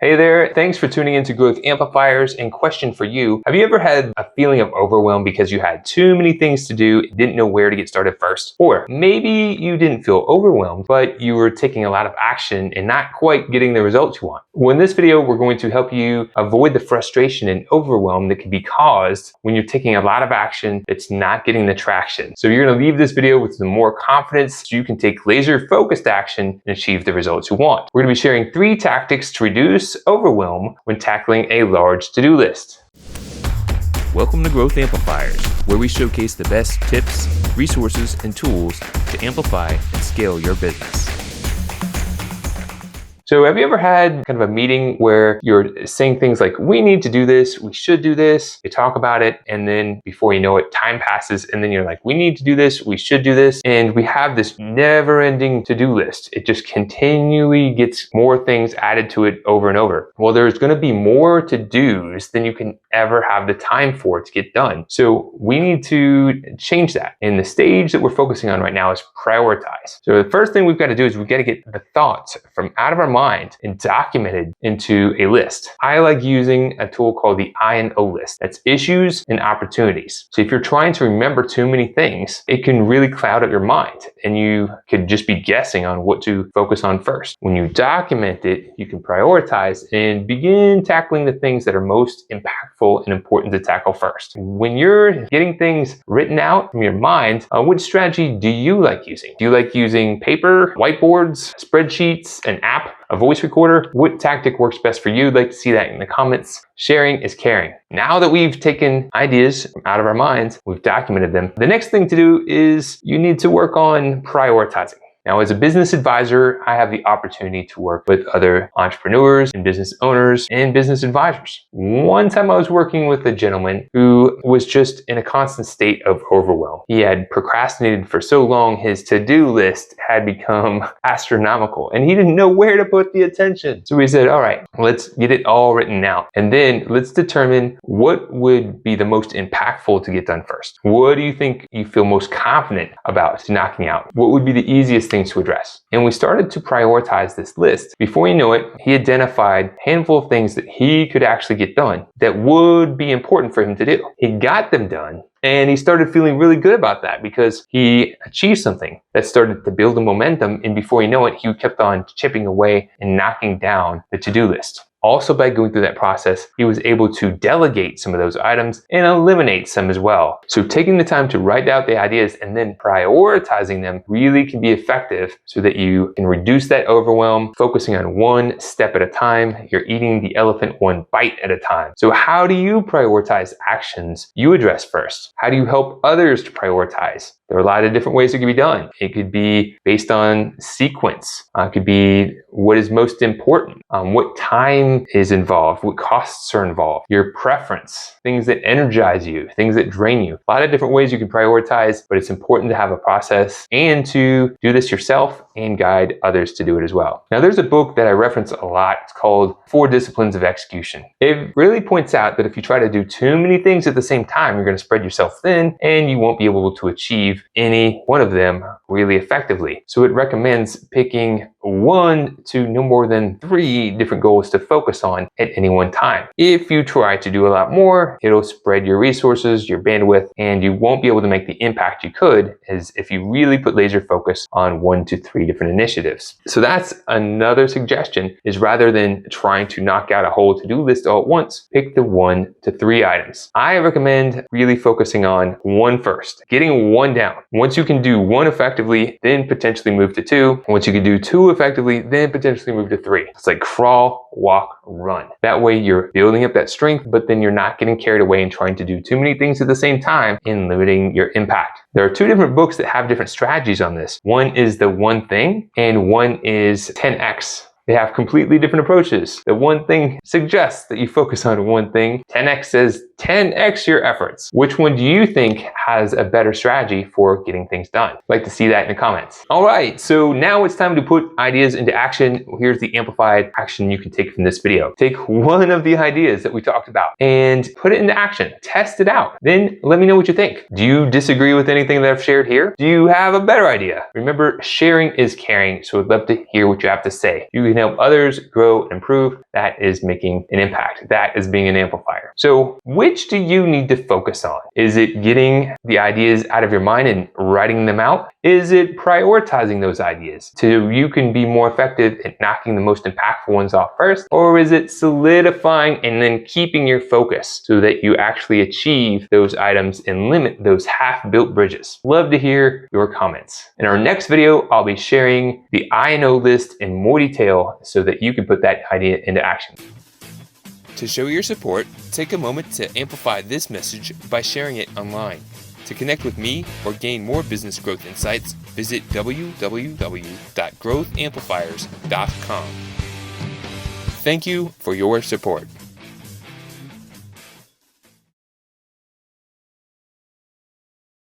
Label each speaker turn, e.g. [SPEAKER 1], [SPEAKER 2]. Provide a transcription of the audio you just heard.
[SPEAKER 1] Hey there, thanks for tuning in to Growth Amplifiers. And question for you, have you ever had a feeling of overwhelm because you had too many things to do, didn't know where to get started first? Or maybe you didn't feel overwhelmed, but you were taking a lot of action and not quite getting the results you want. Well, in this video, we're going to help you avoid the frustration and overwhelm that can be caused when you're taking a lot of action that's not getting the traction. So you're going to leave this video with some more confidence so you can take laser focused action and achieve the results you want. We're going to be sharing 3 tactics to reduce overwhelm when tackling a large to-do list.
[SPEAKER 2] Welcome to Growth Amplifiers, where we showcase the best tips, resources, and tools to amplify and scale your business.
[SPEAKER 1] So have you ever had kind of a meeting where you're saying things like, we need to do this, we should do this, you talk about it, and then before you know it, time passes, and then you're like, we need to do this, we should do this, and we have this never-ending to-do list. It just continually gets more things added to it over and over. Well, there's gonna be more to-dos than you can ever have the time for to get done. So we need to change that. And the stage that we're focusing on right now is prioritize. So the first thing we've got to do is we've got to get the thoughts from out of our mind and documented into a list. I like using a tool called the I&O list. That's issues and opportunities. So if you're trying to remember too many things, it can really cloud up your mind and you could just be guessing on what to focus on first. When you document it, you can prioritize and begin tackling the things that are most impactful and important to tackle first. When you're getting things written out from your mind, what strategy do you like using? Do you like using paper, whiteboards, spreadsheets, an app, a voice recorder? What tactic works best for you? I'd like to see that in the comments. Sharing is caring. Now that we've taken ideas out of our minds, we've documented them, the next thing to do is you need to work on prioritizing. Now, as a business advisor, I have the opportunity to work with other entrepreneurs and business owners and business advisors. One time I was working with a gentleman who was just in a constant state of overwhelm. He had procrastinated for so long, his to-do list had become astronomical and he didn't know where to put the attention. So we said, all right, let's get it all written out. And then let's determine what would be the most impactful to get done first. What do you think you feel most confident about knocking out? What would be the easiest thing to address? And we started to prioritize this list. Before you know it, he identified a handful of things that he could actually get done that would be important for him to do. He got them done and he started feeling really good about that because he achieved something that started to build a momentum, and before you know it, he kept on chipping away and knocking down the to-do list. Also, by going through that process, he was able to delegate some of those items and eliminate some as well. So taking the time to write out the ideas and then prioritizing them really can be effective so that you can reduce that overwhelm, focusing on one step at a time. You're eating the elephant one bite at a time. So how do you prioritize actions you address first? How do you help others to prioritize? There are a lot of different ways it could be done. It could be based on sequence. It could be what is most important, what time is involved, what costs are involved, your preference, things that energize you, things that drain you. A lot of different ways you can prioritize, but it's important to have a process and to do this yourself and guide others to do it as well. Now, there's a book that I reference a lot. It's called 4 Disciplines of Execution. It really points out that if you try to do too many things at the same time, you're going to spread yourself thin and you won't be able to achieve any one of them really effectively. So it recommends picking 1 to no more than 3 different goals to focus on at any one time. If you try to do a lot more, it'll spread your resources, your bandwidth, and you won't be able to make the impact you could as if you really put laser focus on 1 to 3 different initiatives. So that's another suggestion, is rather than trying to knock out a whole to-do list all at once, pick the 1 to 3 items. I recommend really focusing on 1 first, getting 1 down. Once you can do 1 effectively, then potentially move to 2. Once you can do 2 effectively, then potentially move to 3. It's like crawl, walk, run. That way you're building up that strength, but then you're not getting carried away and trying to do too many things at the same time and limiting your impact. There are 2 different books that have different strategies on this. One is The One Thing and one is 10X. They have completely different approaches. The One Thing suggests that you focus on 1 thing. 10X says 10X your efforts. Which one do you think has a better strategy for getting things done? I'd like to see that in the comments. All right, so now it's time to put ideas into action. Here's the amplified action you can take from this video. Take 1 of the ideas that we talked about and put it into action. Test it out. Then let me know what you think. Do you disagree with anything that I've shared here? Do you have a better idea? Remember, sharing is caring, so I'd love to hear what you have to say. You can help others grow and improve, that is making an impact. That is being an amplifier. So which do you need to focus on? Is it getting the ideas out of your mind and writing them out? Is it prioritizing those ideas so you can be more effective at knocking the most impactful ones off first? Or is it solidifying and then keeping your focus so that you actually achieve those items and limit those half-built bridges? Love to hear your comments. In our next video, I'll be sharing the I know list in more detail so that you can put that idea into action.
[SPEAKER 2] To show your support, take a moment to amplify this message by sharing it online. To connect with me or gain more business growth insights, visit www.growthamplifiers.com. Thank you for your support.